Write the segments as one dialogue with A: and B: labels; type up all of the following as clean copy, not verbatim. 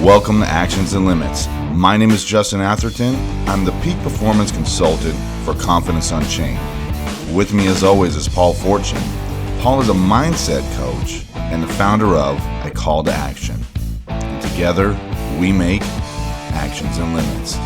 A: Welcome to Actions and Limits. My name is Justin Atherton. I'm the Peak Performance Consultant for Confidence Unchained. With me as always is Paul Fortune. Paul is a mindset coach and the founder of A Call to Action. And together, we make Actions and Limits.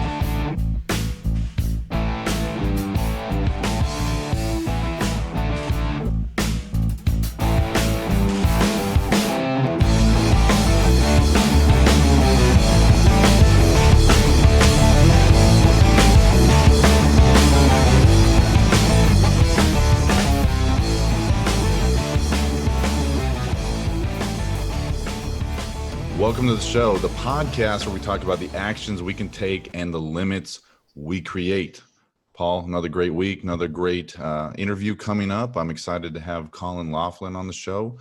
A: Welcome to the show, the podcast where we talk about the actions we can take and the limits we create. Paul, another great week, another great interview coming up. I'm excited to have Colin Laughlin on the show.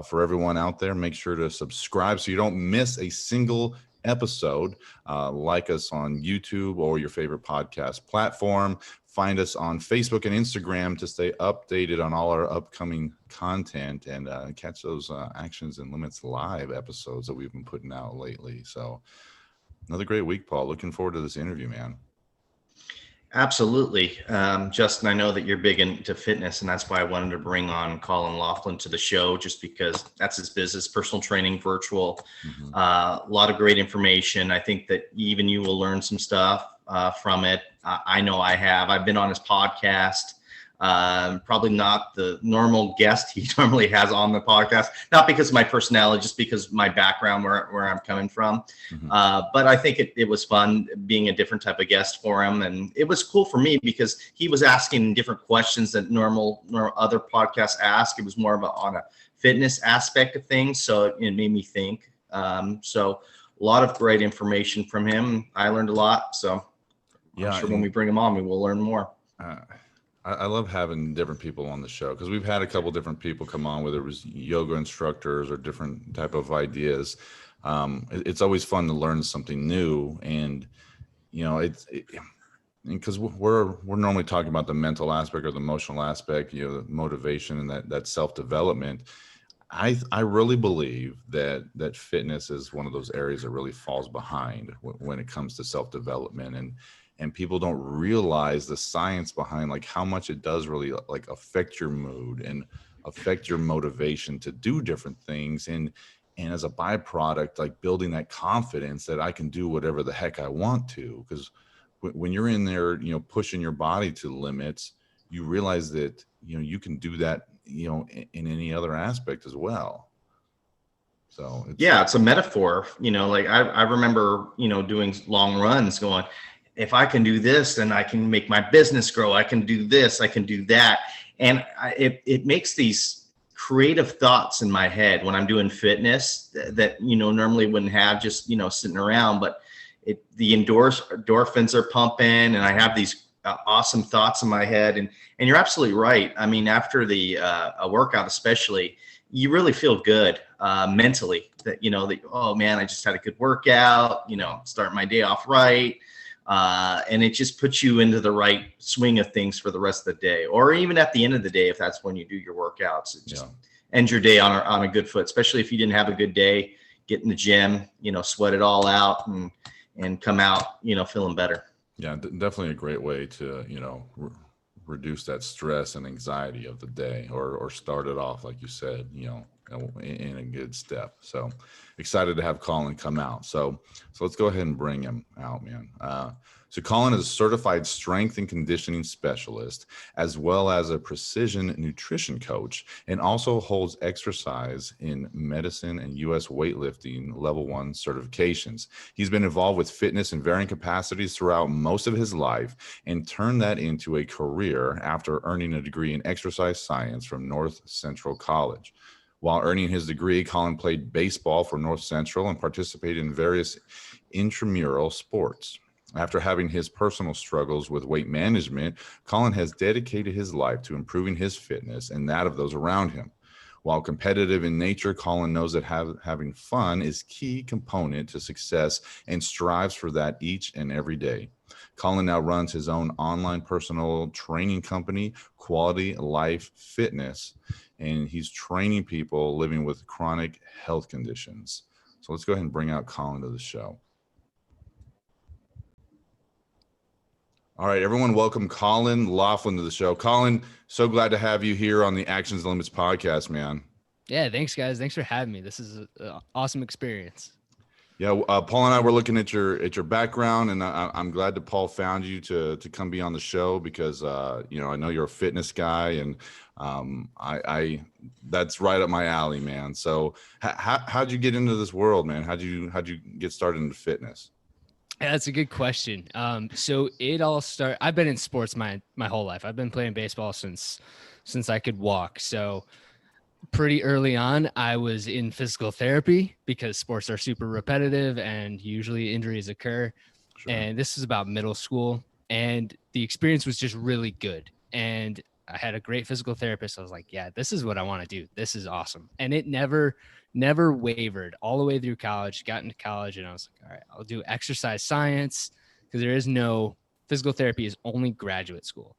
A: For everyone out there, make sure to subscribe so you don't miss a single episode. Like us on YouTube or your favorite podcast platform. Find us on Facebook and Instagram to stay updated on all our upcoming content and catch those Actions and Limits live episodes that we've been putting out lately. So another great week, Paul. Looking forward to this interview, man.
B: Absolutely. Justin, I know that you're big into fitness, and that's why I wanted to bring on Colin Laughlin to the show, just because that's his business, personal training, virtual, a lot of great information. I think that even you will learn some stuff from it. I know I have. I've been on his podcast. Probably not the normal guest he normally has on the podcast, not because of my personality, just because my background, where I'm coming from. But I think it was fun being a different type of guest for him. And it was cool for me because he was asking different questions that normal other podcasts ask. It was more of on a fitness aspect of things. So it made me think. So a lot of great information from him. I learned a lot. So yeah, I'm sure when we bring him on, we will learn more.
A: I love having different people on the show because we've had a couple different people come on, whether it was yoga instructors or different type of ideas. It's always fun to learn something new, and you know, because we're normally talking about the mental aspect or the emotional aspect, you know, the motivation and that self-development. I really believe that fitness is one of those areas that really falls behind when it comes to self-development, and people don't realize the science behind like how much it does really like affect your mood and affect your motivation to do different things. And as a byproduct, like building that confidence that I can do whatever the heck I want to, because when you're in there, you know, pushing your body to limits, you realize that, you know, you can do that, you know, in any other aspect as well. So
B: it's a metaphor, you know, like I remember, you know, doing long runs going, if I can do this, then I can make my business grow. I can do this, I can do that. And it makes these creative thoughts in my head when I'm doing fitness that, you know, normally wouldn't have just, you know, sitting around, but the endorphins are pumping and I have these awesome thoughts in my head. And you're absolutely right. I mean, after a workout, especially, you really feel good mentally that, you know, oh man, I just had a good workout, you know, start my day off right. And it just puts you into the right swing of things for the rest of the day, or even at the end of the day, if that's when you do your workouts, it just ends your day on a good foot, especially if you didn't have a good day, get in the gym, you know, sweat it all out and come out, you know, feeling better.
A: Yeah, definitely a great way to, you know, reduce that stress and anxiety of the day, or start it off, like you said, you know, in a good step. So excited to have Colin come out. So let's go ahead and bring him out, man. So Colin is a certified strength and conditioning specialist, as well as a precision nutrition coach, and also holds exercise in medicine and U.S. weightlifting level 1 certifications. He's been involved with fitness in varying capacities throughout most of his life and turned that into a career after earning a degree in exercise science from North Central College. While earning his degree, Colin played baseball for North Central and participated in various intramural sports. After having his personal struggles with weight management, Colin has dedicated his life to improving his fitness and that of those around him. While competitive in nature, Colin knows that having fun is a key component to success and strives for that each and every day. Colin now runs his own online personal training company, QualityLife Fitness, and he's training people living with chronic health conditions. So let's go ahead and bring out Colin to the show. All right, everyone, welcome Colin Laughlin to the show. Colin, so glad to have you here on the Actions Limits podcast, man.
C: Yeah, thanks, guys. Thanks for having me. This is an awesome experience.
A: Yeah, Paul and I were looking at your background, and I'm glad that Paul found you to come be on the show because you know, I know you're a fitness guy, and I that's right up my alley, man. So how'd you get into this world, man? How'd you get started into fitness?
C: Yeah, that's a good question. So it all started. I've been in sports my whole life. I've been playing baseball since I could walk. So pretty early on, I was in physical therapy because sports are super repetitive and usually injuries occur.
A: Sure.
C: And this is about middle school, and the experience was just really good. And I had a great physical therapist. I was like, yeah, this is what I want to do. This is awesome. And it never wavered all the way through college. Got into college and I was like, all right, I'll do exercise science because there is no physical therapy is only graduate school.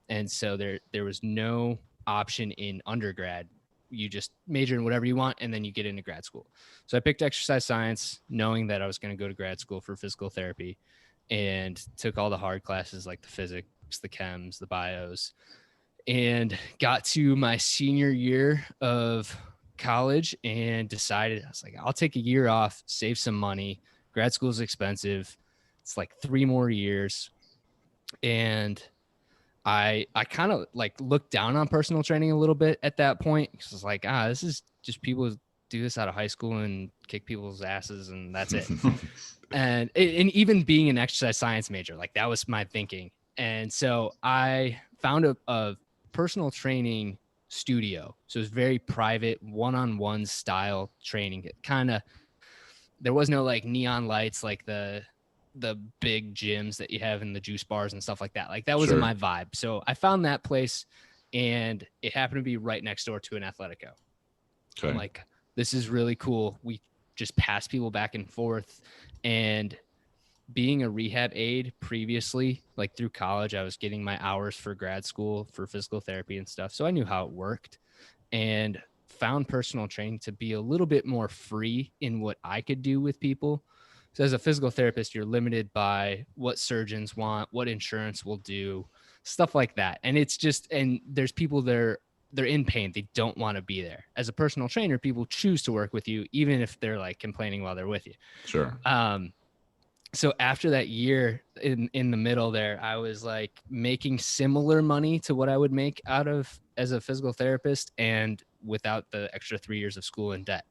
C: And so there was no option in undergrad. You just major in whatever you want, and then you get into grad school. So I picked exercise science, knowing that I was going to go to grad school for physical therapy, and took all the hard classes like the physics, the chems, the bios, and got to my senior year of college and decided, I was like, I'll take a year off, save some money. Grad school is expensive. It's like 3 more years. And I kind of like looked down on personal training a little bit at that point because it's like, this is just people who do this out of high school and kick people's asses and that's it. and even being an exercise science major, like that was my thinking. And so I found a personal training studio. So it was very private, one-on-one style training. It there was no like neon lights, like the big gyms that you have in the juice bars and stuff like that. Like that wasn't my vibe. So I found that place and it happened to be right next door to an Athletico. Okay. I'm like, this is really cool. We just pass people back and forth. And being a rehab aide previously, like through college, I was getting my hours for grad school for physical therapy and stuff. So I knew how it worked and found personal training to be a little bit more free in what I could do with people. So as a physical therapist, you're limited by what surgeons want, what insurance will do, stuff like that. And it's just, and there's people they're in pain. They don't want to be there. As a personal trainer, people choose to work with you, even if they're like complaining while they're with you.
A: Sure.
C: So after that year in the middle there, I was like making similar money to what I would make out of as a physical therapist and without the extra 3 years of school in debt.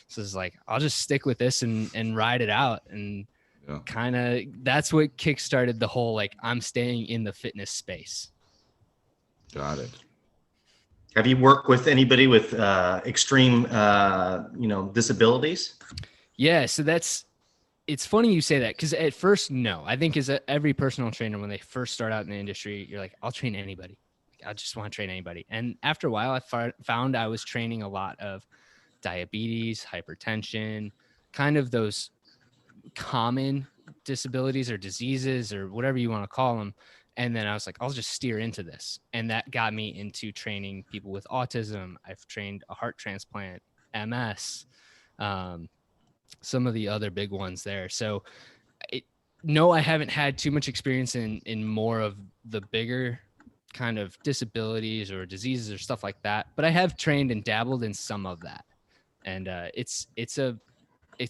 C: So it's like, I'll just stick with this and ride it out. And kind of, that's what kickstarted the whole, like, I'm staying in the fitness space.
A: Got it.
B: Have you worked with anybody with extreme, disabilities?
C: Yeah. So it's funny you say that because at first, no. I think as every personal trainer, when they first start out in the industry, you're like, I'll train anybody. I just want to train anybody. And after a while, I found I was training a lot of diabetes, hypertension, kind of those common disabilities or diseases or whatever you want to call them. And then I was like, I'll just steer into this. And that got me into training people with autism. I've trained a heart transplant, MS, some of the other big ones there. So no, I haven't had too much experience in more of the bigger kind of disabilities or diseases or stuff like that. But I have trained and dabbled in some of that. And it's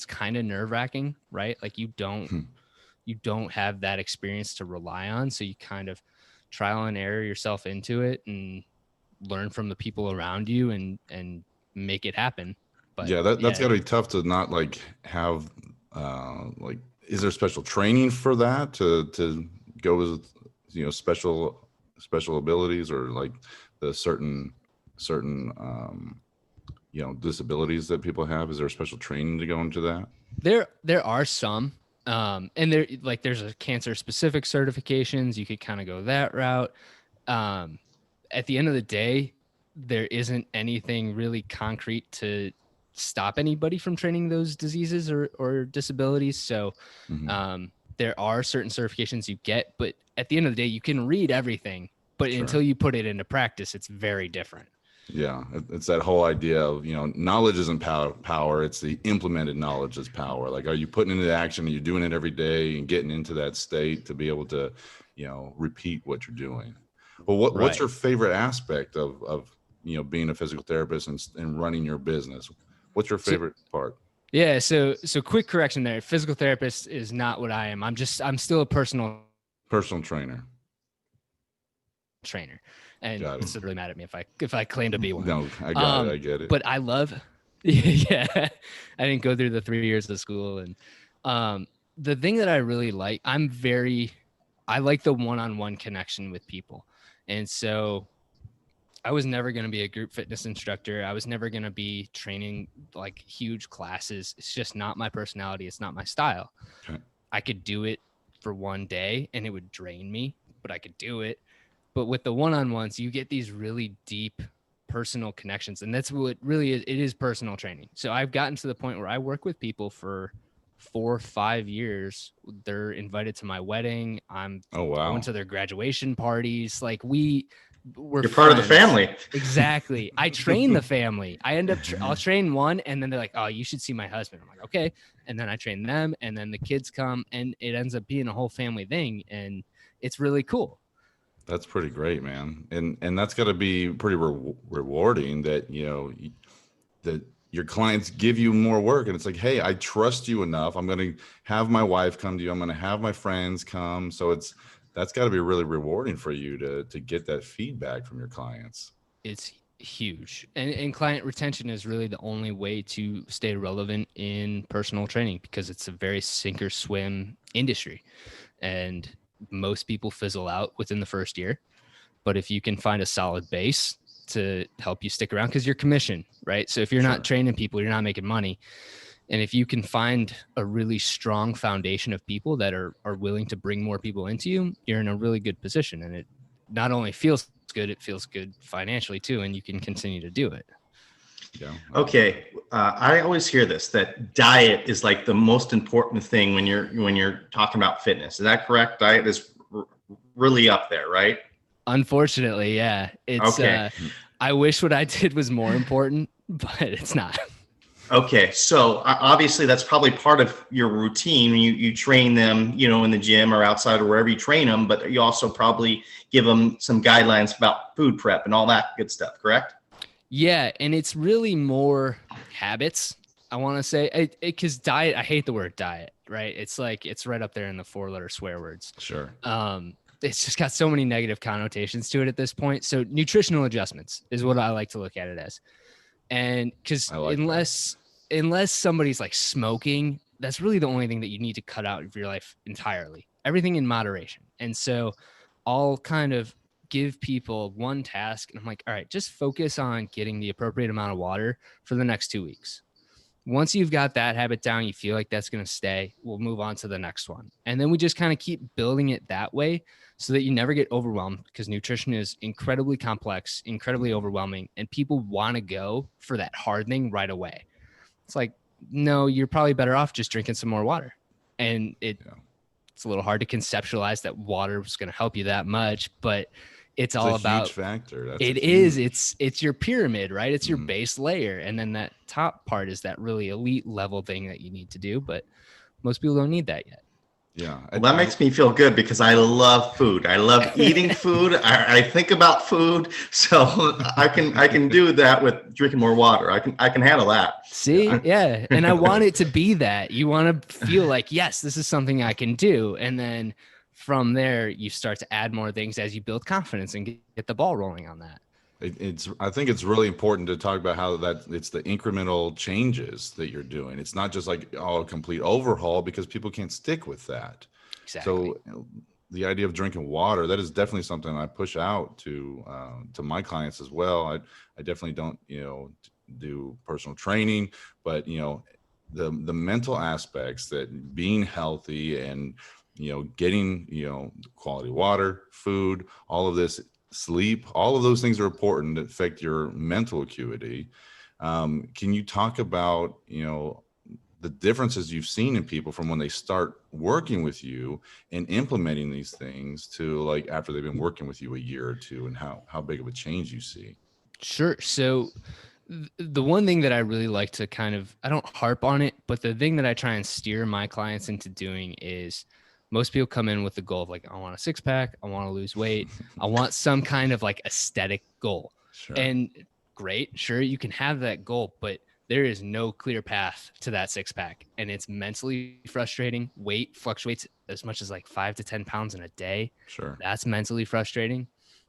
C: kind of nerve wracking, right? Like you don't have that experience to rely on. So you kind of trial and error yourself into it and learn from the people around you and make it happen. But
A: that's gotta be tough to not like have, like, is there special training for that to go with, special abilities or like the certain disabilities that people have? Is there special training to go into that?
C: There are some, and there's a cancer specific certifications. You could kind of go that route. At the end of the day, there isn't anything really concrete to stop anybody from training those diseases or disabilities. So, there are certain certifications you get, but at the end of the day, you can read everything, but until you put it into practice, it's very different.
A: Yeah, it's that whole idea of, knowledge isn't power. It's the implemented knowledge is power. Like, are you putting it into action? Are you doing it every day and getting into that state to be able to, repeat what you're doing? Well, what's
C: Right.
A: your favorite aspect of being a physical therapist and running your business? What's your
C: So,
A: favorite part?
C: yeah. So quick correction there. Physical therapist is not what I am. I'm still a personal
A: Personal trainer.
C: trainer, and
A: Got it.
C: it's really mad at me if I claim to be one.
A: No, I got it. I get it.
C: But I love, yeah, I didn't go through the 3 years of school, and the thing that I really like, I like the one-on-one connection with people, and so I was never going to be a group fitness instructor. I was never going to be training like huge classes. It's just not my personality. It's not my style.
A: Okay.
C: I could do it for one day and it would drain me, but I could do it. But with the one-on-ones, you get these really deep personal connections. And that's what really is. It is personal training. So I've gotten to the point where I work with people for 4 or 5 years. They're invited to my wedding. I'm
A: Oh, wow.
C: going to their graduation parties. Like we're
B: You're part of the
C: friends.
B: family.
C: Exactly. I train the family. I end up, I'll train one and then they're like, oh, you should see my husband. I'm like, okay. And then I train them and then the kids come and it ends up being a whole family thing. And it's really cool.
A: That's pretty great, man. And that's got to be pretty rewarding that, that your clients give you more work and it's like, hey, I trust you enough. I'm going to have my wife come to you. I'm going to have my friends come. So that's got to be really rewarding for you to get that feedback from your clients.
C: It's huge. And client retention is really the only way to stay relevant in personal training because it's a very sink or swim industry. And most people fizzle out within the first year. But if you can find a solid base to help you stick around, because you're commission, right? So if you're not training people, you're not making money. And if you can find a really strong foundation of people that are willing to bring more people into you, you're in a really good position. And it not only feels good, it feels good financially too. And you can continue to do it.
A: Yeah.
B: Okay. I always hear this, that diet is like the most important thing when you're talking about fitness. Is that correct? Diet is really up there, right?
C: Unfortunately, yeah. It's
B: okay.
C: I wish what I did was more important, but it's not.
B: Okay, so obviously that's probably part of your routine. You train them, in the gym or outside or wherever you train them, but you also probably give them some guidelines about food prep and all that good stuff, correct?
C: Yeah, and it's really more habits, I want to say, because diet, I hate the word diet, right? It's like, it's right up there in the 4-letter swear words.
A: Sure.
C: It's just got so many negative connotations to it at this point. So nutritional adjustments is what I like to look at it as. And because unless somebody's like smoking, that's really the only thing that you need to cut out of your life entirely. Everything in moderation. And so I'll kind of give people one task and I'm like, all right, just focus on getting the appropriate amount of water for the next 2 weeks. Once you've got that habit down, you feel like that's going to stay, we'll move on to the next one. And then we just kind of keep building it that way so that you never get overwhelmed, because nutrition is incredibly complex, incredibly overwhelming, and people want to go for that hard thing right away. It's like, no, you're probably better off just drinking some more water. And it's a little hard to conceptualize that water is going to help you that much, but it's all about
A: huge factor.
C: It's your pyramid, right? It's your base layer. And then that top part is that really elite level thing that you need to do. But most people don't need that yet.
A: Yeah.
B: Well, that makes me feel good because I love food. I love eating food. I think about food. So I can do that with drinking more water. I can handle that.
C: See? Yeah. And I want it to be that. You want to feel like, yes, this is something I can do. And then from there, you start to add more things as you build confidence and get the ball rolling on that.
A: I think it's really important to talk about how that it's the incremental changes that you're doing. It's not just like, a complete overhaul, because people can't stick with that.
C: Exactly.
A: So the idea of drinking water, that is definitely something I push out to my clients as well. I definitely don't, do personal training, but the mental aspects, that being healthy and, getting, quality water, food, all of this, sleep, all of those things are important to affect your mental acuity. Can you talk about, the differences you've seen in people from when they start working with you and implementing these things to like after they've been working with you a year or two, and how big of a change you see?
C: Sure. So the one thing that I really like to kind of, I don't harp on it, but the thing that I try and steer my clients into doing is most people come in with the goal of like, I want a six pack, I want to lose weight, I want some kind of like aesthetic goal.
A: Sure.
C: And great, sure, you can have that goal, but there is no clear path to that six pack. And it's mentally frustrating. Weight fluctuates as much as like 5 to 10 pounds in a day.
A: Sure.
C: That's mentally frustrating.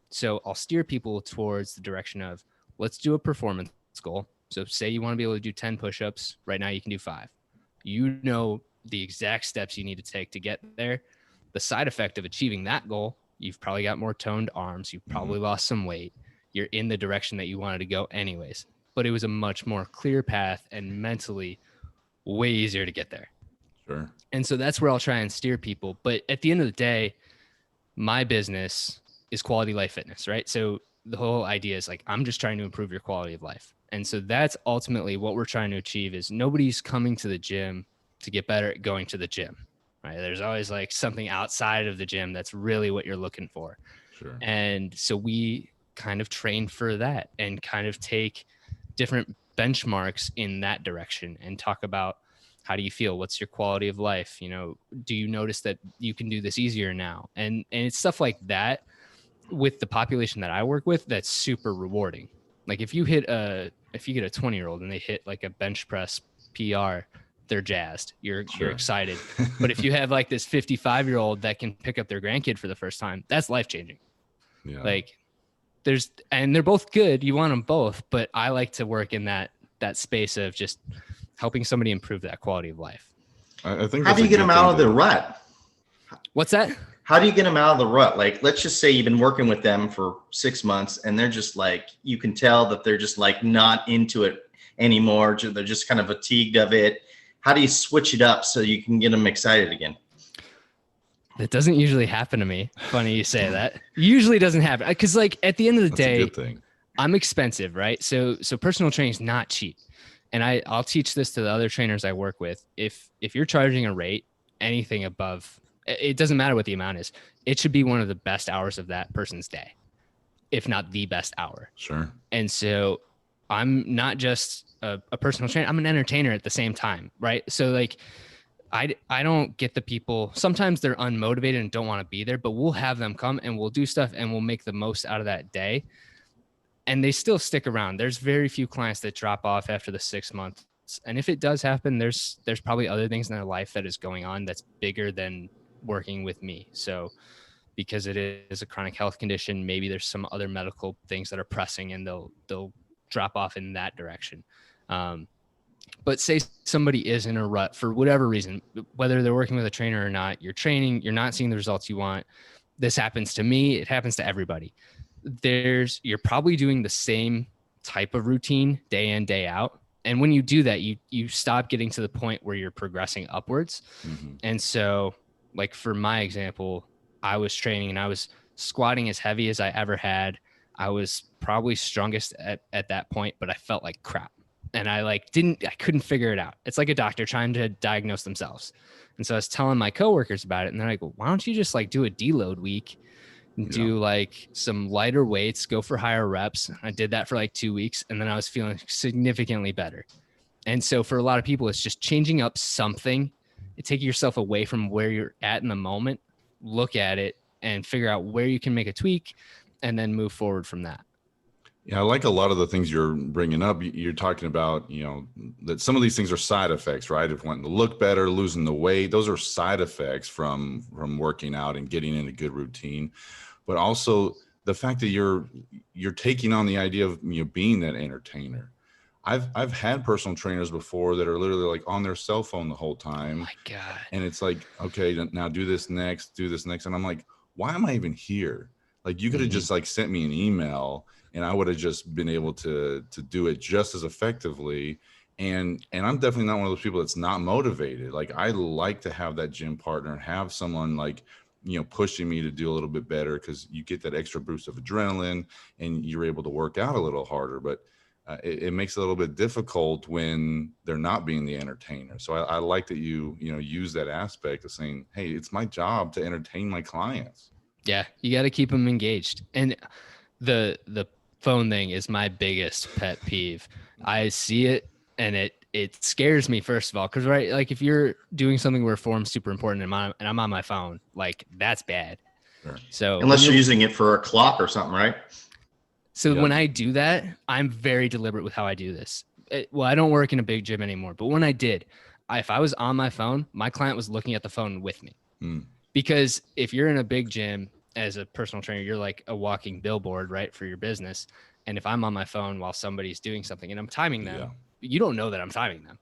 C: So I'll steer people towards the direction of let's do a performance goal. So say you want to be able to do 10 push-ups. Right now you can do 5. You know the exact steps you need to take to get there. The side effect of achieving that goal, you've probably got more toned arms. You've probably lost some weight. You're in the direction that you wanted to go anyways. But it was a much more clear path and mentally way easier to get there.
A: Sure.
C: And so that's where I'll try and steer people. But at the end of the day, my business is Quality Life Fitness, right? So the whole idea is like, I'm just trying to improve your quality of life. And so that's ultimately what we're trying to achieve is nobody's coming to the gym to get better at going to the gym, right? There's always like something outside of the gym that's really what you're looking for.
A: Sure.
C: And so we kind of train for that and kind of take different benchmarks in that direction and talk about how do you feel? What's your quality of life? You know, do you notice that you can do this easier now? And it's stuff like that with the population that I work with, that's super rewarding. Like if you get a 20-year-old and they hit like a bench press PR, they're jazzed. You're excited. But if you have like this 55-year-old that can pick up their grandkid for the first time, that's life-changing.
A: Yeah.
C: Like and they're both good. You want them both, but I like to work in that space of just helping somebody improve that quality of life.
A: I think.
B: How do you get them out of the rut?
C: What's that?
B: How do you get them out of the rut? Like, let's just say you've been working with them for 6 months and they're just like, you can tell that they're just like not into it anymore. They're just kind of fatigued of it. How do you switch it up so you can get them excited again?
C: That doesn't usually happen to me. Funny you say that. Usually doesn't happen. Because like at the end of the day,
A: a good thing.
C: I'm expensive, right? So personal training is not cheap. And I'll teach this to the other trainers I work with. If you're charging a rate, anything above, it doesn't matter what the amount is. It should be one of the best hours of that person's day, if not the best hour.
A: Sure.
C: And so I'm not just a personal trainer. I'm an entertainer at the same time, right? So like I don't get the people. Sometimes they're unmotivated and don't want to be there, but we'll have them come and we'll do stuff and we'll make the most out of that day. And they still stick around. There's very few clients that drop off after the 6 months. And if it does happen, there's probably other things in their life that is going on that's bigger than working with me. So because it is a chronic health condition, maybe there's some other medical things that are pressing and they'll drop off in that direction. But say somebody is in a rut for whatever reason, whether they're working with a trainer or not, you're training, you're not seeing the results you want. This happens to me. It happens to everybody. You're probably doing the same type of routine day in, day out. And when you do that, you stop getting to the point where you're progressing upwards. Mm-hmm. And so like for my example, I was training and I was squatting as heavy as I ever had. I was probably strongest at that point, but I felt like crap. And I couldn't figure it out. It's like a doctor trying to diagnose themselves. And so I was telling my coworkers about it and they're like, well, why don't you just like do a deload week? Do like some lighter weights, go for higher reps. I did that for like 2 weeks and then I was feeling significantly better. And so for a lot of people, it's just changing up something, taking yourself away from where you're at in the moment, look at it and figure out where you can make a tweak and then move forward from that.
A: Yeah, I like a lot of the things you're bringing up. You're talking about, that some of these things are side effects, right? If wanting to look better, losing the weight, those are side effects from working out and getting in a good routine. But also the fact that you're taking on the idea of being that entertainer. I've had personal trainers before that are literally like on their cell phone the whole time.
C: Oh my God.
A: And it's like, okay, now do this next. And I'm like, why am I even here? Like you could have just like sent me an email and I would have just been able to do it just as effectively. And I'm definitely not one of those people that's not motivated. Like I like to have that gym partner and have someone like, pushing me to do a little bit better because you get that extra boost of adrenaline and you're able to work out a little harder. But it makes it a little bit difficult when they're not being the entertainer. So I like that you use that aspect of saying, hey, it's my job to entertain my clients.
C: Yeah, you got to keep them engaged. And the phone thing is my biggest pet peeve. I see it and it scares me, first of all, because right, like if you're doing something where form's super important and I'm on my phone, like that's bad.
A: Sure.
C: So
B: Unless you're using it for a clock or something, right?
C: So
A: Yep.
C: when I do that, I'm very deliberate with how I do this. Well, I don't work in a big gym anymore, but when I did, if I was on my phone, my client was looking at the phone with me. Because if you're in a big gym as a personal trainer, you're like a walking billboard, right, for your business. And if I'm on my phone while somebody's doing something and I'm timing them, you don't know that I'm timing them.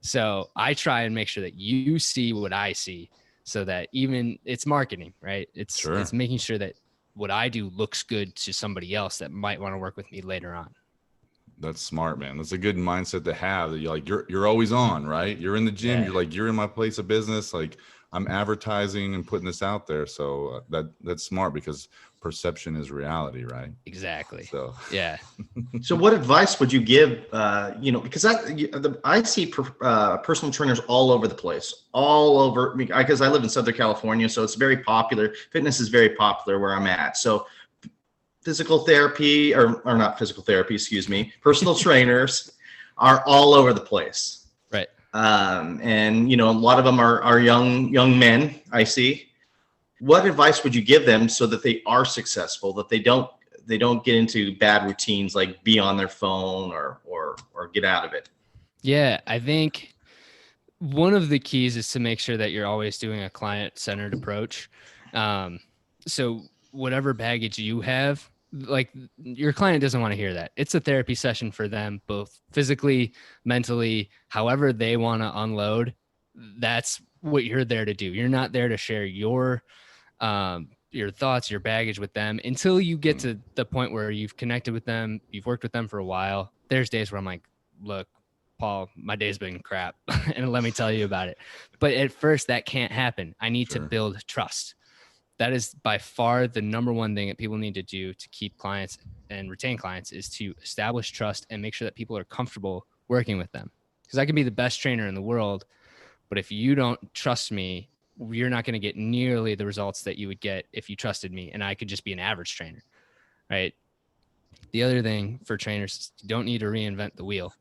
C: So I try and make sure that you see what I see, so that even it's marketing, right? It's making sure that what I do looks good to somebody else that might want to work with me later on.
A: That's smart, man. That's a good mindset to have, that you're always on, right? You're in the gym.
C: Yeah.
A: You're in my place of business. Like I'm advertising and putting this out there. So that's smart, because perception is reality, right?
C: Exactly.
A: So,
C: yeah.
B: So what advice would you give, because I see personal trainers all over the place, all over, because I live in Southern California, so it's very popular. Fitness is very popular where I'm at. So physical therapy, or not physical therapy, excuse me, personal trainers are all over the place.
C: Right.
B: And, a lot of them are young men, I see. What advice would you give them so that they are successful, that they don't get into bad routines, like be on their phone or get out of it?
C: Yeah, I think one of the keys is to make sure that you're always doing a client-centered approach. So whatever baggage you have, like your client doesn't want to hear that. It's a therapy session for them, both physically, mentally, however they want to unload. That's what you're there to do. You're not there to share your thoughts, your baggage with them until you get to the point where you've connected with them, you've worked with them for a while. There's days where I'm like, look, Paul, my day's been crap and let me tell you about it. But at first that can't happen. I need to build trust. That is by far the number one thing that people need to do to keep clients and retain clients, is to establish trust and make sure that people are comfortable working with them. Because I can be the best trainer in the world, but if you don't trust me, you're not going to get nearly the results that you would get if you trusted me and I could just be an average trainer, right? The other thing for trainers is you don't need to reinvent the wheel,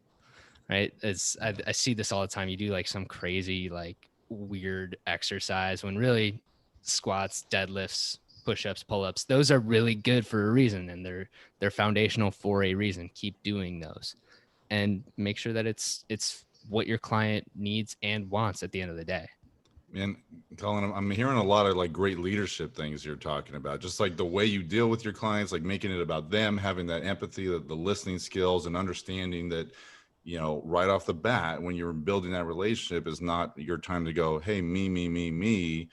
C: right? I see this all the time. You do like some crazy, like weird exercise when really squats, deadlifts, push-ups, pull-ups, those are really good for a reason, and they're foundational for a reason. Keep doing those and make sure that it's what your client needs and wants at the end of the day.
A: And Colin, I'm hearing a lot of like great leadership things you're talking about, just like the way you deal with your clients, like making it about them, having that empathy, the listening skills, and understanding that, right off the bat, when you're building that relationship, is not your time to go, hey, me,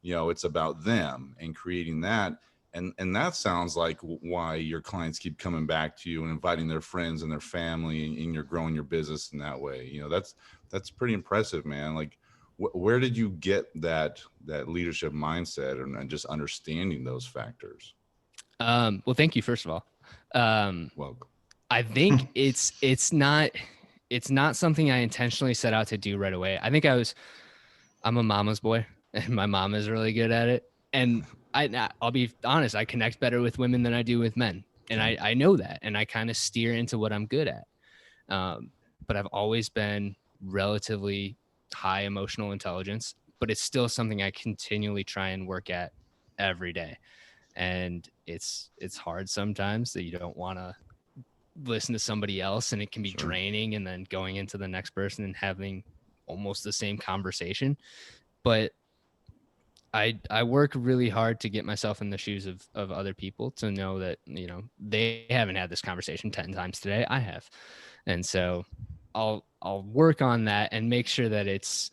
A: it's about them, and creating that. And that sounds like why your clients keep coming back to you and inviting their friends and their family, and you're growing your business in that way. That's pretty impressive, man. Like, where did you get that leadership mindset and just understanding those factors?
C: Well, thank you, first of all.
A: Welcome.
C: I think it's not something I intentionally set out to do right away. I think I'm a mama's boy, and my mom is really good at it. And I'll be honest, I connect better with women than I do with men. And I know that, and I kind of steer into what I'm good at. But I've always been relatively high emotional intelligence, but it's still something I continually try and work at every day. And it's hard sometimes that you don't want to listen to somebody else, and it can be draining, and then going into the next person and having almost the same conversation. But I work really hard to get myself in the shoes of other people, to know that, they haven't had this conversation 10 times today. I have. And so I'll work on that and make sure that it's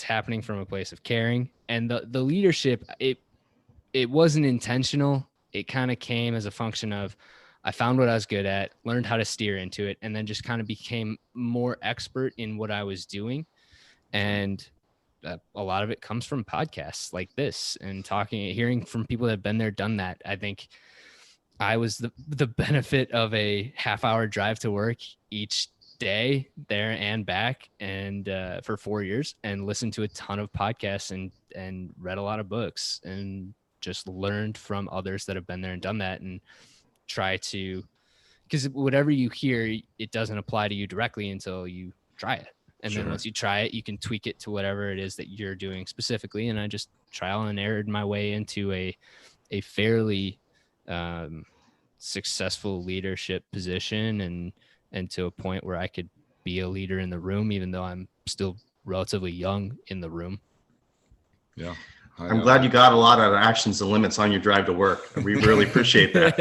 C: happening from a place of caring. And the leadership, it wasn't intentional. It kind of came as a function of, I found what I was good at, learned how to steer into it, and then just kind of became more expert in what I was doing. And a lot of it comes from podcasts like this and hearing from people that have been there, done that. I think I was the benefit of a half-hour drive to work each day there and back, and for 4 years, and listened to a ton of podcasts and read a lot of books, and just learned from others that have been there and done that, and try to because whatever you hear, it doesn't apply to you directly until you try it. And then once you try it, you can tweak it to whatever it is that you're doing specifically. And I just trial and errored my way into a fairly successful leadership position, and to a point where I could be a leader in the room, even though I'm still relatively young in the room.
A: Yeah.
B: I'm glad you got a lot of actions and limits on your drive to work. We really appreciate that.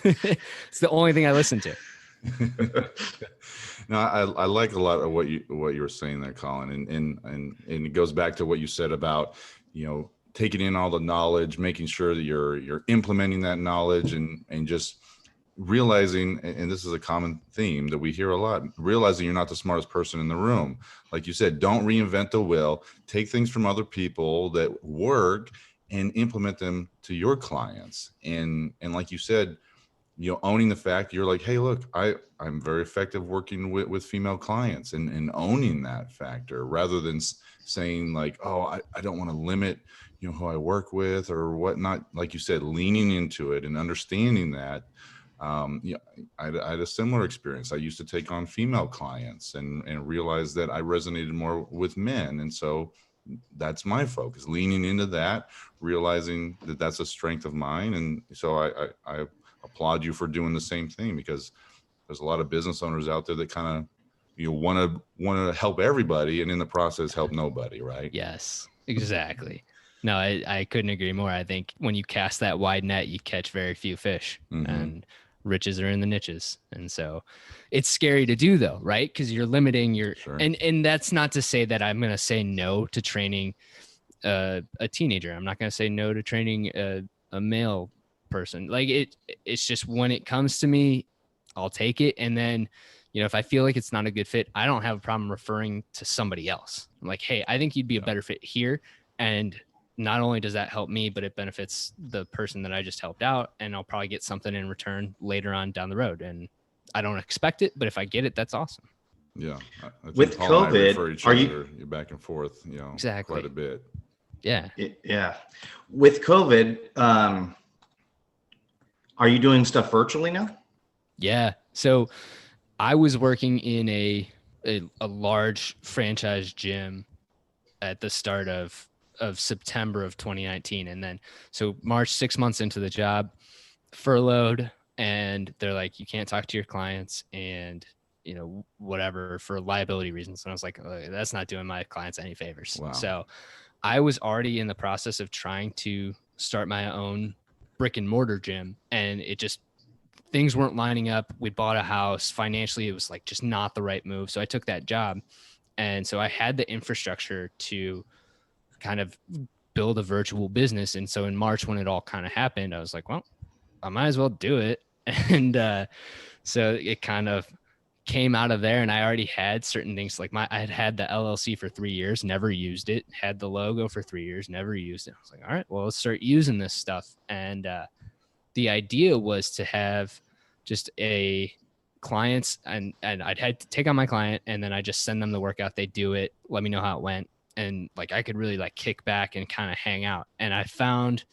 C: It's the only thing I listen to.
A: No, I like a lot of what you were saying there, Colin, and it goes back to what you said about, taking in all the knowledge, making sure that you're implementing that knowledge, and just realizing, and this is a common theme that we hear a lot, realizing you're not the smartest person in the room. Like you said, don't reinvent the wheel. Take things from other people that work and implement them to your clients. And like you said, owning the fact you're like, hey, look, I'm very effective working with female clients, and owning that factor, rather than saying like, oh, I don't want to limit, who I work with or whatnot. Like you said, leaning into it and understanding that. I had a similar experience. I used to take on female clients and realized that I resonated more with men. And so that's my focus, leaning into that, realizing that that's a strength of mine. And so I applaud you for doing the same thing, because there's a lot of business owners out there that kind of, want to help everybody, and in the process help nobody. Right.
C: Yes, exactly. No, I couldn't agree more. I think when you cast that wide net, you catch very few fish, and riches are in the niches. And so it's scary to do, though, right? Because you're limiting your, and that's not to say that I'm going to say no to training a teenager. I'm not going to say no to training a male person. Like it's just, when it comes to me, I'll take it. And then, if I feel like it's not a good fit, I don't have a problem referring to somebody else. I'm like, hey, I think you'd be a better fit here. And not only does that help me, but it benefits the person that I just helped out, and I'll probably get something in return later on down the road. And I don't expect it, but if I get it, that's awesome.
A: Yeah. I think
B: with
A: Paul and I
B: COVID,
A: refer each
B: are
A: other back and forth,
C: exactly,
A: quite a bit.
C: Yeah.
B: Yeah. With COVID, are you doing stuff virtually now?
C: Yeah. So I was working in a large franchise gym at the start of September of 2019. And then, so March, 6 months into the job, furloughed, and they're like, you can't talk to your clients and, whatever, for liability reasons. And I was like, oh, that's not doing my clients any favors. Wow. So I was already in the process of trying to start my own brick and mortar gym, and things weren't lining up. We bought a house. Financially, it was like just not the right move. So I took that job. And so I had the infrastructure to kind of build a virtual business. And so in March, when it all kind of happened, I was like, well, I might as well do it. And so it kind of came out of there, and I already had certain things. Like I had the LLC for 3 years, never used it, had the logo for 3 years, never used it. I was like, all right, well, let's start using this stuff. And the idea was to have just a clients, and I'd had to take on my client, and then I just send them the workout. They do it, let me know how it went. And like, I could really like kick back and kind of hang out. And I found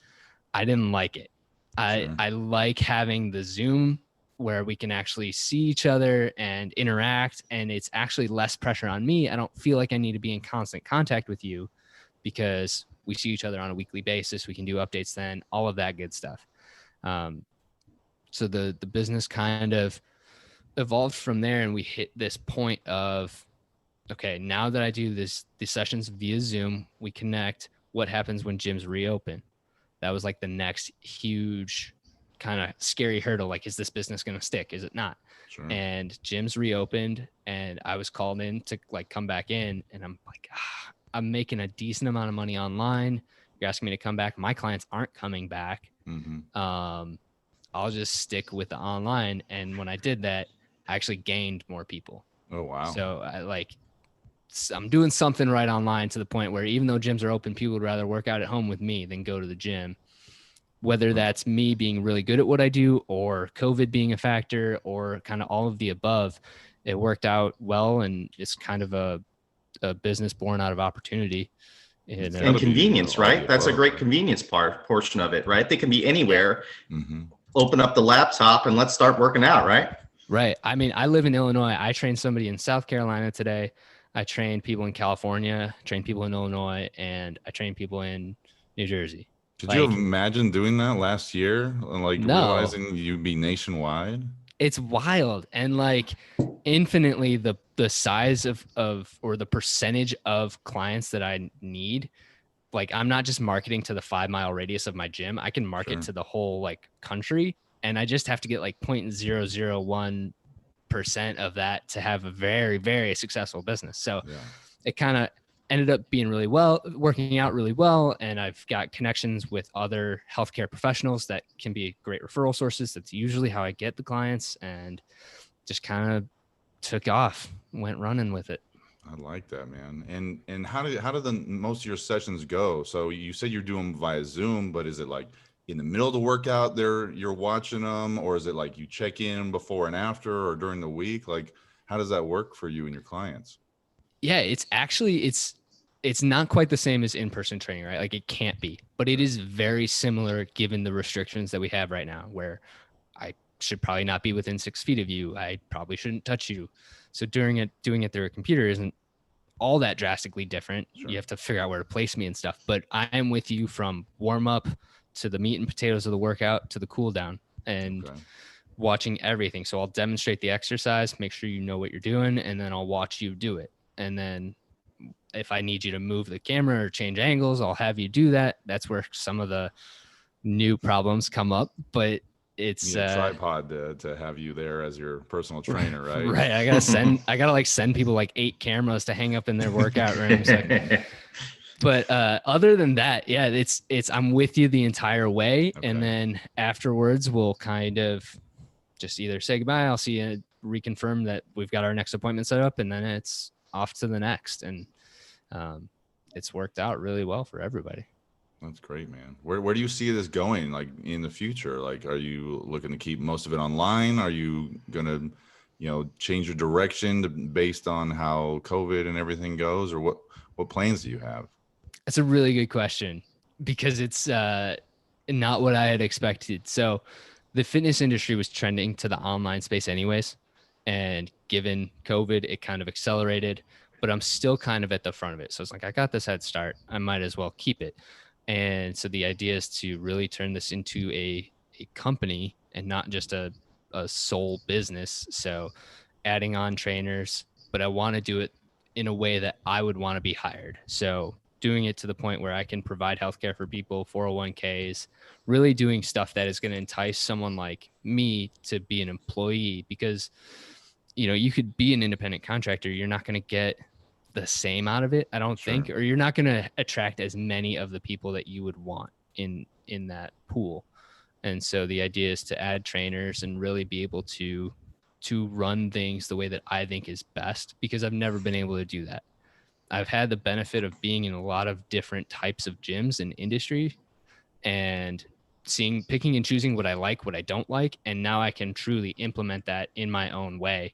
C: I didn't like it. I like having the Zoom where we can actually see each other and interact, and it's actually less pressure on me. I don't feel like I need to be in constant contact with you, because we see each other on a weekly basis. We can do updates then, all of that good stuff. So the business kind of evolved from there, and we hit this point of, okay, now that I do these sessions via Zoom, we connect. What happens when gyms reopen? That was like the next huge kind of scary hurdle. Like, is this business going to stick? Is it not?
A: Sure.
C: And gyms reopened, and I was called in to like come back in, and I'm like, I'm making a decent amount of money online. You're asking me to come back. My clients aren't coming back. I'll just stick with the online. And when I did that, I actually gained more people.
A: Oh, wow.
C: So I'm doing something right online, to the point where even though gyms are open, people would rather work out at home with me than go to the gym. Whether that's me being really good at what I do, or COVID being a factor, or kind of all of the above, it worked out well. And it's kind of a business born out of opportunity.
B: And convenience, right? That's a great convenience portion of it, right? They can be anywhere. open up the laptop and let's start working out, right?
C: Right. I mean, I live in Illinois. I trained somebody in South Carolina today. I trained people in California, trained people in Illinois, and I trained people in New Jersey.
A: Could you
C: Like,
A: imagine doing that last year and like
C: no,
A: realizing you'd be nationwide?
C: it's wild. And like infinitely the size of or the percentage of clients that I need. Like, I'm not just marketing to the 5 mile radius of my gym. I can market
A: Sure.
C: to the whole like country. And I just have to get like 0.001% of that to have a very, very successful business. So
A: Yeah.
C: it kind of ended up being working out really well. And I've got connections with other healthcare professionals that can be great referral sources. That's usually how I get the clients, and just kind of took off, went running with it.
A: I like that, man. And how did the most of your sessions go? So you said you're doing via Zoom, but is it like in the middle of the workout there you're watching them, or is it like you check in before and after or during the week? Like how does that work for you and your clients?
C: Yeah, it's actually it's not quite the same as in-person training, right? Like, it can't be, but it is very similar given the restrictions that we have right now, where I should probably not be within 6 feet of you. I probably shouldn't touch you. So doing it through a computer isn't all that drastically different.
A: Sure.
C: You have to figure out where to place me and stuff, but I am with you from warm up to the meat and potatoes of the workout to the cool down, and
A: Okay.
C: watching everything. So I'll demonstrate the exercise, make sure you know what you're doing, and then I'll watch you do it. And then if I need you to move the camera or change angles, I'll have you do that. That's where some of the new problems come up, but it's
A: You need a tripod to have you there as your personal trainer, right?
C: right. I gotta like send people like 8 cameras to hang up in their workout rooms. But other than that, yeah, it's I'm with you the entire way.
A: Okay.
C: And then afterwards we'll kind of just either say goodbye, I'll see you, reconfirm that we've got our next appointment set up, and then it's off to the next. And it's worked out really well for everybody.
A: That's great, man. Where do you see this going, like in the future? Like, are you looking to keep most of it online? Are you gonna, change your direction based on how COVID and everything goes, or what plans do you have?
C: That's a really good question, because it's not what I had expected. So the fitness industry was trending to the online space anyways, and given COVID, it kind of accelerated, but I'm still kind of at the front of it. So it's like, I got this head start, I might as well keep it. And so the idea is to really turn this into a company and not just a sole business. So adding on trainers, but I want to do it in a way that I would want to be hired. So doing it to the point where I can provide healthcare for people, 401ks, really doing stuff that is going to entice someone like me to be an employee. Because, you could be an independent contractor, you're not going to get the same out of it, I don't think, or you're not going to attract as many of the people that you would want in that pool. And so the idea is to add trainers and really be able to run things the way that I think is best, because I've never been able to do that. I've had the benefit of being in a lot of different types of gyms and industry, and picking and choosing what I like, what I don't like. And now I can truly implement that in my own way.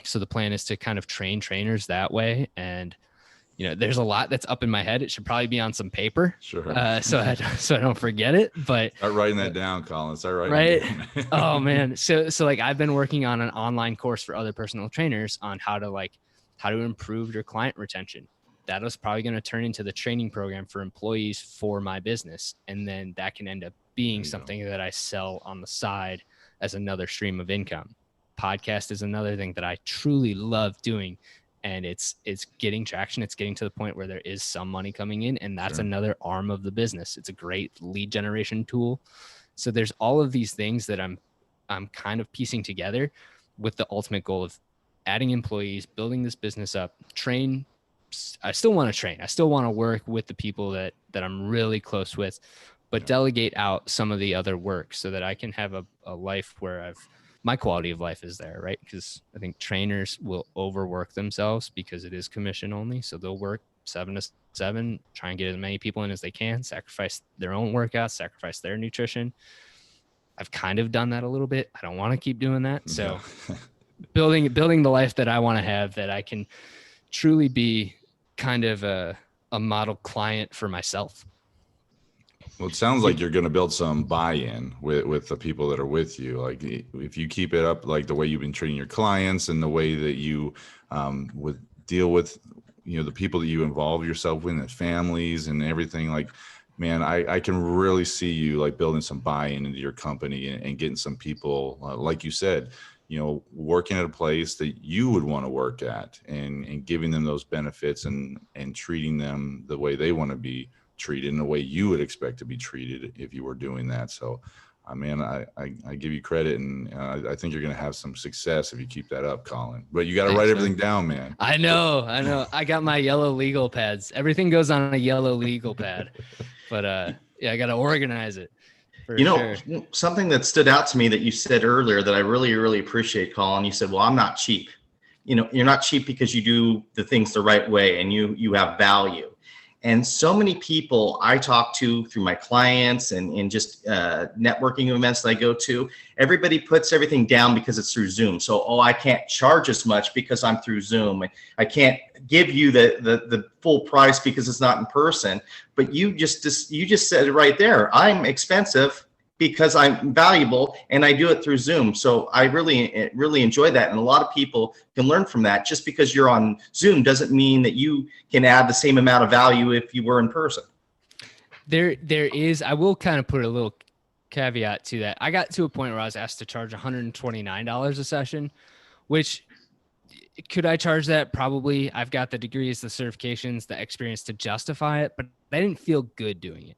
C: So the plan is to kind of train trainers that way. And, there's a lot that's up in my head. It should probably be on some paper.
A: Sure.
C: So I don't forget it, but
A: Start writing that down, Colin. Start writing
C: right.
A: it down.
C: Oh man. So like I've been working on an online course for other personal trainers on how to improve your client retention. That was probably going to turn into the training program for employees for my business. And then that can end up being something that I sell on the side as another stream of income. Podcast is another thing that I truly love doing. And it's getting traction. It's getting to the point where there is some money coming in. And that's another arm of the business. It's a great lead generation tool. So there's all of these things that I'm kind of piecing together with the ultimate goal of adding employees, building this business up, train. I still want to train. I still want to work with the people that I'm really close with, but delegate out some of the other work so that I can have a life where my quality of life is there, right? Because I think trainers will overwork themselves because it is commission only. So they'll work 7 to 7, try and get as many people in as they can, sacrifice their own workouts, sacrifice their nutrition. I've kind of done that a little bit. I don't want to keep doing that. So building the life that I want to have, that I can truly be kind of a model client for myself.
A: Well, it sounds like you're going to build some buy-in with the people that are with you. Like if you keep it up, like the way you've been treating your clients and the way that you would deal with, the people that you involve yourself with, and families and everything. Like, man, I can really see you like building some buy-in into your company and getting some people, like you said, working at a place that you would want to work at, and giving them those benefits and treating them the way they want to be treated in the way you would expect to be treated if you were doing that. So, I give you credit, and I think you're going to have some success if you keep that up, Colin. But you got to write everything down, man.
C: I know. I got my yellow legal pads. Everything goes on a yellow legal pad, but yeah, I got to organize it. For sure.
B: Something that stood out to me that you said earlier that I really, really appreciate, Colin. You said, well, I'm not cheap. You're not cheap because you do the things the right way and you have value. And so many people I talk to through my clients and just networking events that I go to, everybody puts everything down because it's through Zoom. So, I can't charge as much because I'm through Zoom. I can't give you the full price because it's not in person. But you just said it right there. I'm expensive because I'm valuable and I do it through Zoom. So I really enjoy that. And a lot of people can learn from that. Just because you're on Zoom doesn't mean that you can add the same amount of value if you were in person.
C: There is, I will kind of put a little caveat to that. I got to a point where I was asked to charge $129 a session, which could I charge that? Probably. I've got the degrees, the certifications, the experience to justify it, but I didn't feel good doing it.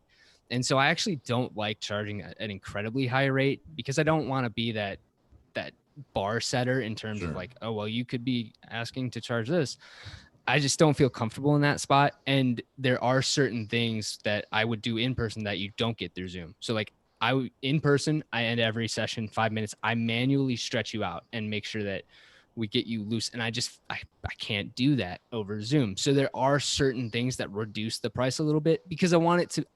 C: And so I actually don't like charging an incredibly high rate because I don't want to be that bar setter in terms of like, oh, well, you could be asking to charge this. I just don't feel comfortable in that spot. And there are certain things that I would do in person that you don't get through Zoom. So like in person, I end every session 5 minutes. I manually stretch you out and make sure that we get you loose. And I can't do that over Zoom. So there are certain things that reduce the price a little bit because I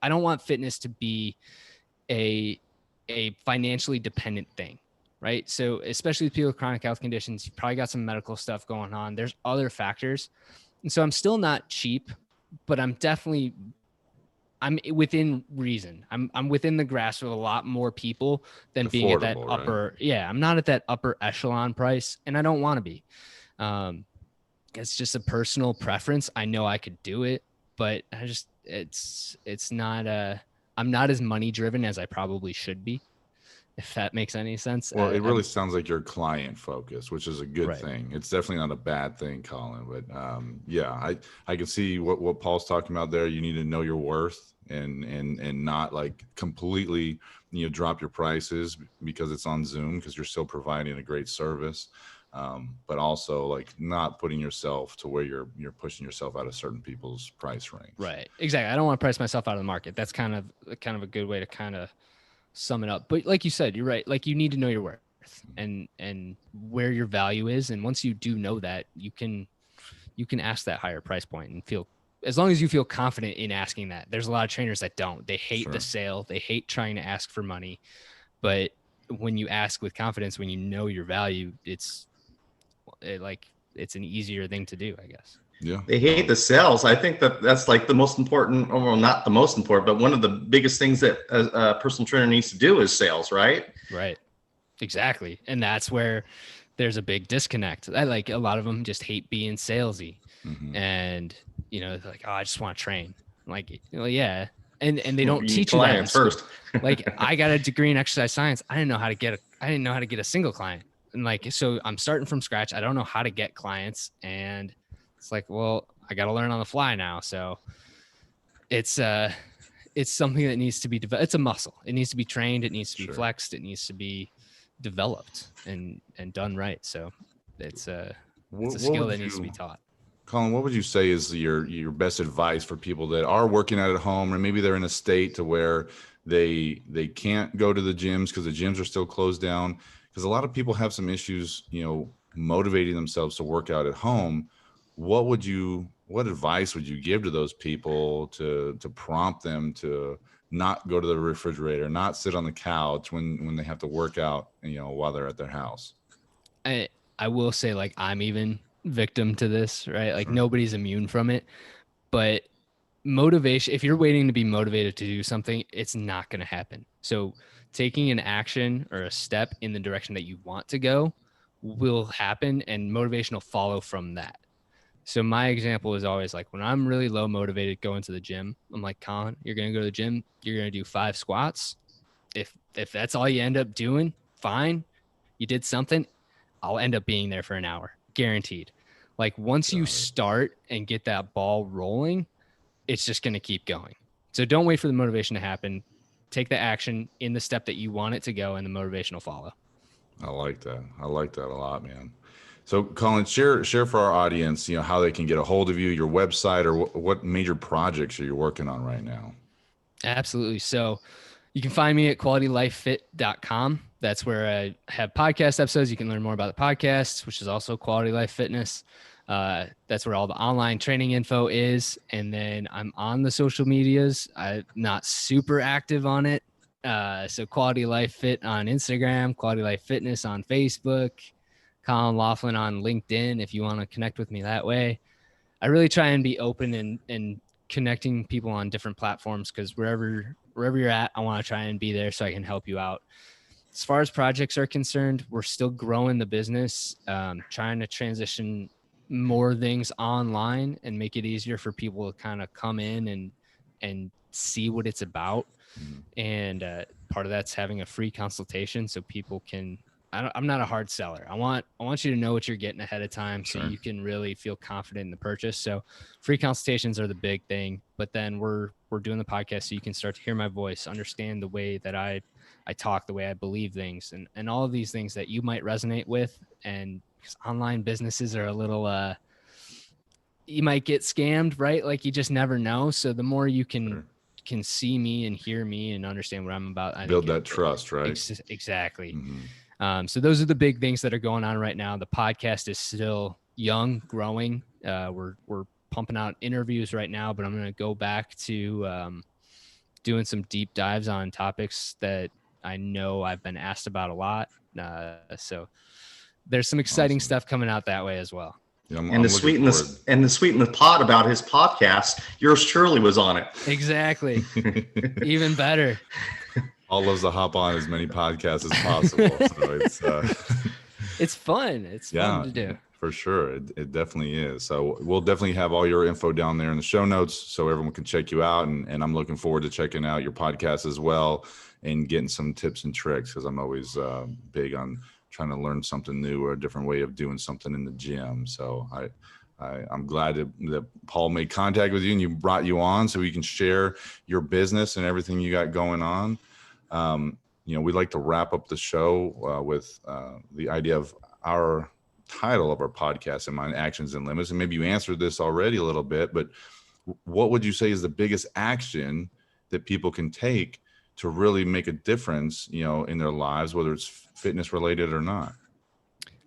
C: don't want fitness to be a financially dependent thing, right? So especially with people with chronic health conditions, you probably got some medical stuff going on. There's other factors. And so I'm still not cheap, but I'm within reason. I'm within the grasp of a lot more people than being at that upper. Right? Yeah, I'm not at that upper echelon price, and I don't want to be. It's just a personal preference. I know I could do it, but it's not I'm not as money driven as I probably should be, if that makes any sense.
A: Well, it really sounds like you're client focused, which is a good thing. It's definitely not a bad thing, Colin. But yeah, I can see what Paul's talking about there. You need to know your worth and not like completely drop your prices because it's on Zoom, because you're still providing a great service. But also like not putting yourself to where you're pushing yourself out of certain people's price range.
C: Right. Exactly. I don't want to price myself out of the market. That's kind of a good way to kind of sum it up. But like you said, you're right. Like you need to know your worth and where your value is. And once you do know that, you can ask that higher price point and feel, as long as you feel confident in asking that. There's a lot of trainers that don't. They hate the sale. They hate trying to ask for money. But when you ask with confidence, when you know your value, it's an easier thing to do, I guess.
A: Yeah.
B: They hate the sales. I think that's like the most important, or well, not the most important, but one of the biggest things that a personal trainer needs to do is sales, right?
C: Right. Exactly. And that's where there's a big disconnect. A lot of them just hate being salesy. Mm-hmm. And, they're like, oh, I just want to train. I'm like, yeah. And they don't teach you that first. Like I got a degree in exercise science. I didn't know how to get a single client. And like, so I'm starting from scratch. I don't know how to get clients. And it's like, well, I got to learn on the fly now. So it's something that needs to be developed. It's a muscle. It needs to be trained. It needs to be flexed. It needs to be developed and done right. So it's a skill that needs to be taught.
A: Colin, what would you say is your best advice for people that are working out at home, or maybe they're in a state to where they can't go to the gyms because the gyms are still closed down? Because a lot of people have some issues, motivating themselves to work out at home. What advice would you give to those people to prompt them to not go to the refrigerator, not sit on the couch when they have to work out, while they're at their house?
C: I will say, like, I'm even victim to this, right? Like nobody's immune from it, but motivation, if you're waiting to be motivated to do something, it's not going to happen. So taking an action or a step in the direction that you want to go will happen, and motivation will follow from that. So my example is always like when I'm really low motivated going to the gym, I'm like, Colin, you're going to go to the gym, you're going to do 5 squats. If that's all you end up doing, fine. You did something. I'll end up being there for an hour, guaranteed. Like once you start and get that ball rolling, it's just going to keep going. So don't wait for the motivation to happen. Take the action in the step that you want it to go, and the motivation will follow.
A: I like that. I like that a lot, man. So Colin, share for our audience, how they can get a hold of you, your website, or what major projects are you working on right now?
C: Absolutely. So you can find me at QualityLifeFit.com. That's where I have podcast episodes. You can learn more about the podcast, which is also Quality Life Fitness. That's where all the online training info is. And then I'm on the social medias. I'm not super active on it. So Quality Life Fit on Instagram, Quality Life Fitness on Facebook, Colin Laughlin on LinkedIn if you want to connect with me that way. I really try and be open and connecting people on different platforms, because wherever you're at, I want to try and be there so I can help you out. As far as projects are concerned, we're still growing the business, trying to transition more things online and make it easier for people to kind of come in and see what it's about.
A: Mhm.
C: And part of that's having a free consultation so people can. I'm not a hard seller. I want you to know what you're getting ahead of time, so
A: Sure.
C: you can really feel confident in the purchase. So free consultations are the big thing, but then we're doing the podcast so you can start to hear my voice, understand the way that I talk, the way I believe things, and all of these things that you might resonate with. And because online businesses are a little you might get scammed, right? Like you just never know. So the more you
A: Sure.
C: can see me and hear me and understand what I'm about, I
A: Build
C: think
A: that trust, right?
C: Exactly.
A: Mm-hmm.
C: So those are the big things that are going on right now. The podcast is still young, growing. We're pumping out interviews right now, but I'm going to go back to doing some deep dives on topics that I know I've been asked about a lot. So there's some exciting
A: Awesome.
C: stuff coming out that way as well.
B: And
A: Yeah, I'm
B: to
A: looking
B: sweeten
A: forward.
B: this and to sweeten the pot about his podcast, yours truly was on it.
C: Exactly. Even better.
A: Paul loves to hop on as many podcasts as possible. So
C: it's fun. It's fun to do.
A: For sure. It definitely is. So we'll definitely have all your info down there in the show notes so everyone can check you out. And I'm looking forward to checking out your podcast as well and getting some tips and tricks, because I'm always big on trying to learn something new or a different way of doing something in the gym. So I'm glad that Paul made contact with you and you brought you on so we can share your business and everything you got going on. We'd like to wrap up the show with the idea of our title of our podcast in mind, Actions and Limits. And maybe you answered this already a little bit, but what would you say is the biggest action that people can take to really make a difference, in their lives, whether it's fitness related or not?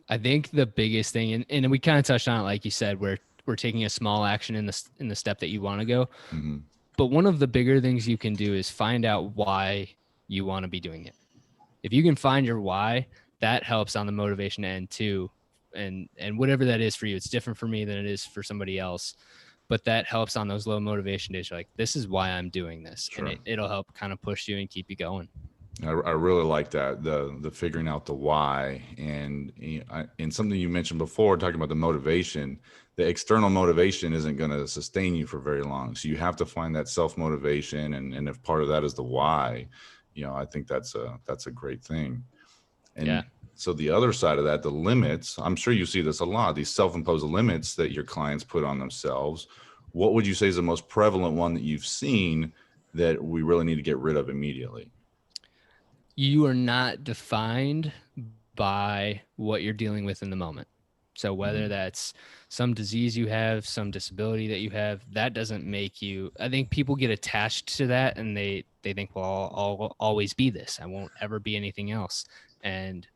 C: I think the biggest thing, and we kind of touched on it, like you said, where we're taking a small action in the step that you want to go.
A: Mm-hmm.
C: But one of the bigger things you can do is find out why you want to be doing it. If you can find your why, that helps on the motivation end too. And whatever that is for you, it's different for me than it is for somebody else. But that helps on those low motivation days. You're like, this is why I'm doing this.
A: Sure.
C: And it'll help kind of push you and keep you going.
A: I really like that, the figuring out the why, and something you mentioned before, talking about the motivation. The external motivation isn't going to sustain you for very long, so you have to find that self motivation, and if part of that is the why, I think that's a great thing. And
C: yeah.
A: So the other side of that, the limits, I'm sure you see this a lot, these self-imposed limits that your clients put on themselves. What would you say is the most prevalent one that you've seen that we really need to get rid of immediately?
C: You are not defined by what you're dealing with in the moment. So whether that's some disease you have, some disability that you have, that doesn't make you. I think people get attached to that and they think, well, I'll always be this. I won't ever be anything else. And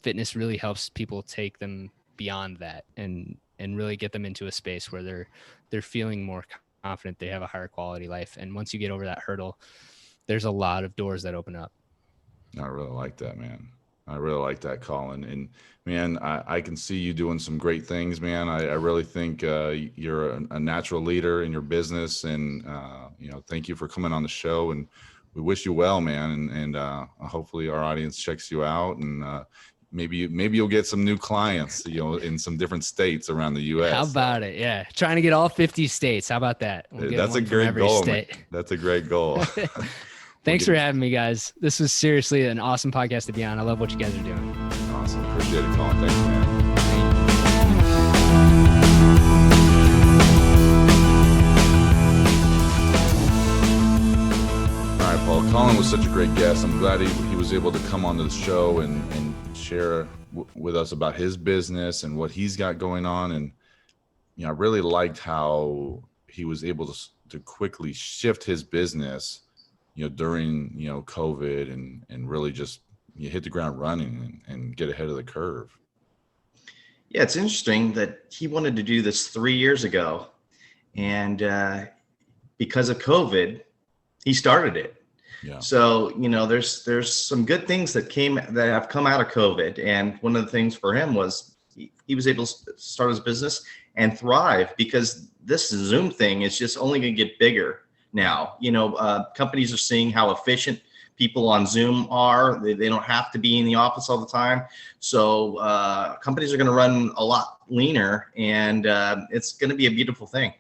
C: fitness really helps people take them beyond that and really get them into a space where they're feeling more confident. They have a higher quality life. And once you get over that hurdle, there's a lot of doors that open up.
A: I really like that, man. I really like that, Colin. And man, I can see you doing some great things, man. I really think you're a natural leader in your business, and thank you for coming on the show. And we wish you well, man. And hopefully our audience checks you out, and maybe you'll get some new clients, in some different states around the U.S.
C: How about it? Yeah, trying to get all 50 states. How about that? We'll get
A: That's a
C: one from
A: great
C: every
A: goal.
C: state.
A: That's a great goal.
C: Thanks for having me, guys. This was seriously an awesome podcast to be on. I love what you guys are doing.
A: Awesome. Appreciate it, Colin. Thanks, man. All right, Paul. Colin was such a great guest. I'm glad he was able to come on to the show and share with us about his business and what he's got going on. And I really liked how he was able to quickly shift his business during, COVID and really just hit the ground running and get ahead of the curve.
B: Yeah, it's interesting that he wanted to do this 3 years ago. And because of COVID, he started it.
A: Yeah.
B: So, there's some good things that have come out of COVID. And one of the things for him was he was able to start his business and thrive, because this Zoom thing is just only going to get bigger. Now, companies are seeing how efficient people on Zoom are. They don't have to be in the office all the time. So companies are going to run a lot leaner, and it's going to be a beautiful thing.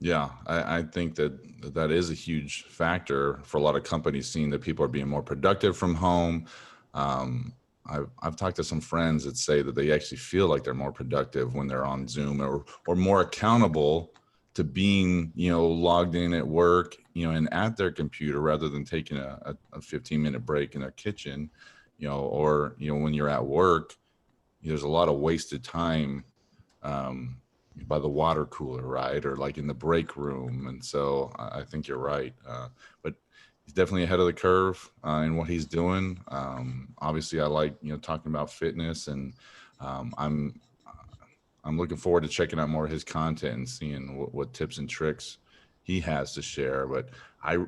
A: Yeah, I think that is a huge factor for a lot of companies, seeing that people are being more productive from home. I've talked to some friends that say that they actually feel like they're more productive when they're on Zoom, or more accountable to being, logged in at work, and at their computer, rather than taking a 15-minute break in their kitchen, or, when you're at work, there's a lot of wasted time by the water cooler, right? Or like in the break room. And so I think you're right. But he's definitely ahead of the curve in what he's doing. Obviously I like, talking about fitness, and I'm looking forward to checking out more of his content and seeing what tips and tricks he has to share. But I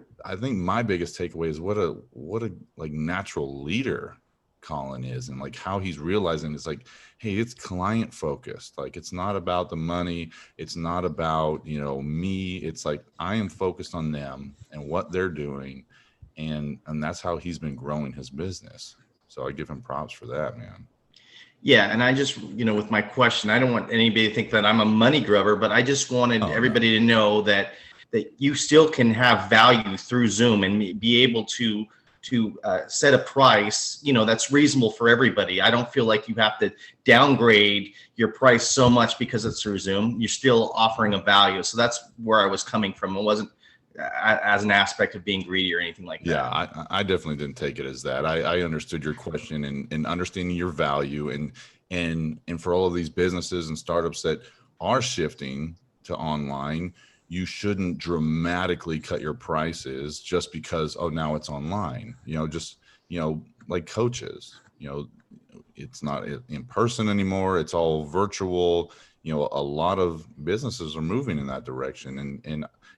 A: think my biggest takeaway is what a like natural leader Colin is, and like how he's realizing it's like, hey, it's client focused. Like, it's not about the money. It's not about, me. It's like, I am focused on them and what they're doing. And that's how he's been growing his business. So I give him props for that, man.
B: Yeah. And I just, with my question, I don't want anybody to think that I'm a money grubber, but I just wanted everybody to know that you still can have value through Zoom and be able to set a price, that's reasonable for everybody. I don't feel like you have to downgrade your price so much because it's through Zoom. You're still offering a value. So that's where I was coming from. It wasn't as an aspect of being greedy or anything like that.
A: Yeah, I definitely didn't take it as that. I understood your question and understanding your value, and for all of these businesses and startups that are shifting to online, you shouldn't dramatically cut your prices just because, now it's online, like coaches, it's not in person anymore. It's all virtual. A lot of businesses are moving in that direction.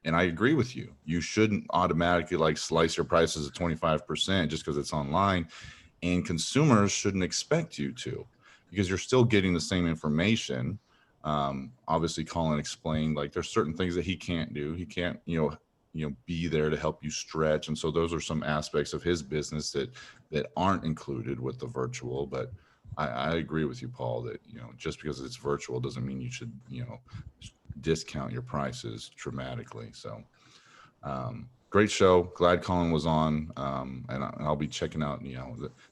A: And I agree with you. You shouldn't automatically like slice your prices at 25% just because it's online, and consumers shouldn't expect you to, because you're still getting the same information. Obviously Colin explained, like, there's certain things that he can't do. He can't, be there to help you stretch. And so those are some aspects of his business that aren't included with the virtual. But I agree with you, Paul, that, just because it's virtual doesn't mean you should, discount your prices dramatically. So, great show. Glad Colin was on. And I'll be checking out,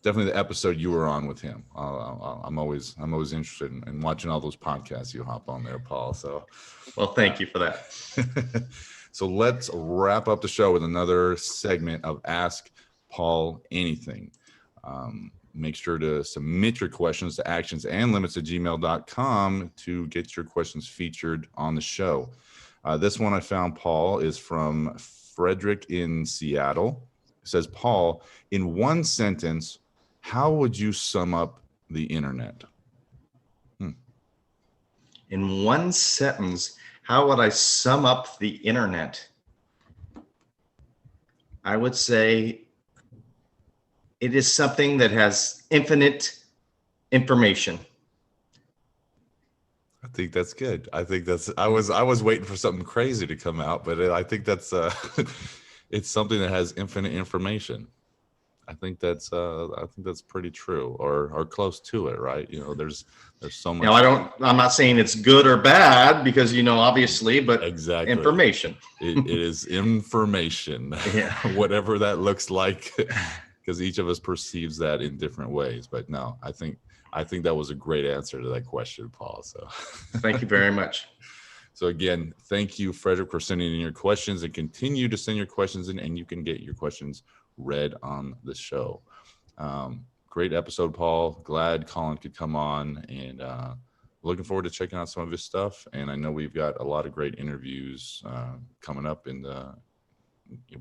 A: definitely the episode you were on with him. I'm always interested in watching all those podcasts you hop on there, Paul. So,
B: well, thank you for that.
A: So let's wrap up the show with another segment of Ask Paul Anything. Make sure to submit your questions to actionsandlimits@gmail.com to get your questions featured on the show. This one I found, Paul, is from Frederick in Seattle. It says, Paul, in one sentence, how would you sum up the internet?
B: In one sentence, how would I sum up the internet? I would say it is something that has infinite information.
A: I think that's good. I think that's, I was waiting for something crazy to come out, but I think that's, it's something that has infinite information. I think that's pretty true, or close to it, right? You know, there's so much.
B: Now, I'm not saying it's good or bad because, you know, obviously, but
A: Exactly.
B: information.
A: It is information,
B: Yeah.
A: whatever that looks like, because each of us perceives that in different ways. But no, I think that was a great answer to that question, Paul. So
B: Thank you very much.
A: So again, thank you, Frederick, for sending in your questions, and continue to send your questions in, and you can get your questions read on the show. Great episode, Paul. Glad Colin could come on, and looking forward to checking out some of his stuff. And I know we've got a lot of great interviews coming up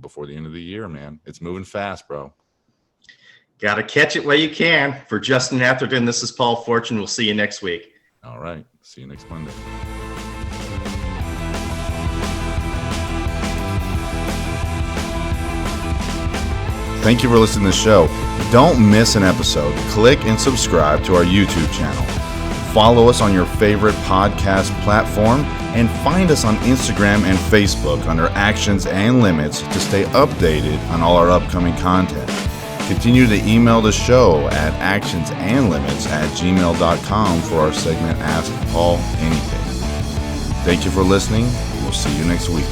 A: before the end of the year, man. It's moving fast, bro.
B: Got to catch it while you can. For Justin Atherton, this is Paul Fortune. We'll see you next week.
A: All right. See you next Monday. Thank you for listening to the show. Don't miss an episode. Click and subscribe to our YouTube channel. Follow us on your favorite podcast platform, and find us on Instagram and Facebook under Actions and Limits to stay updated on all our upcoming content. Continue to email the show at actionsandlimits@gmail.com for our segment Ask Paul Anything. Thank you for listening. We'll see you next week.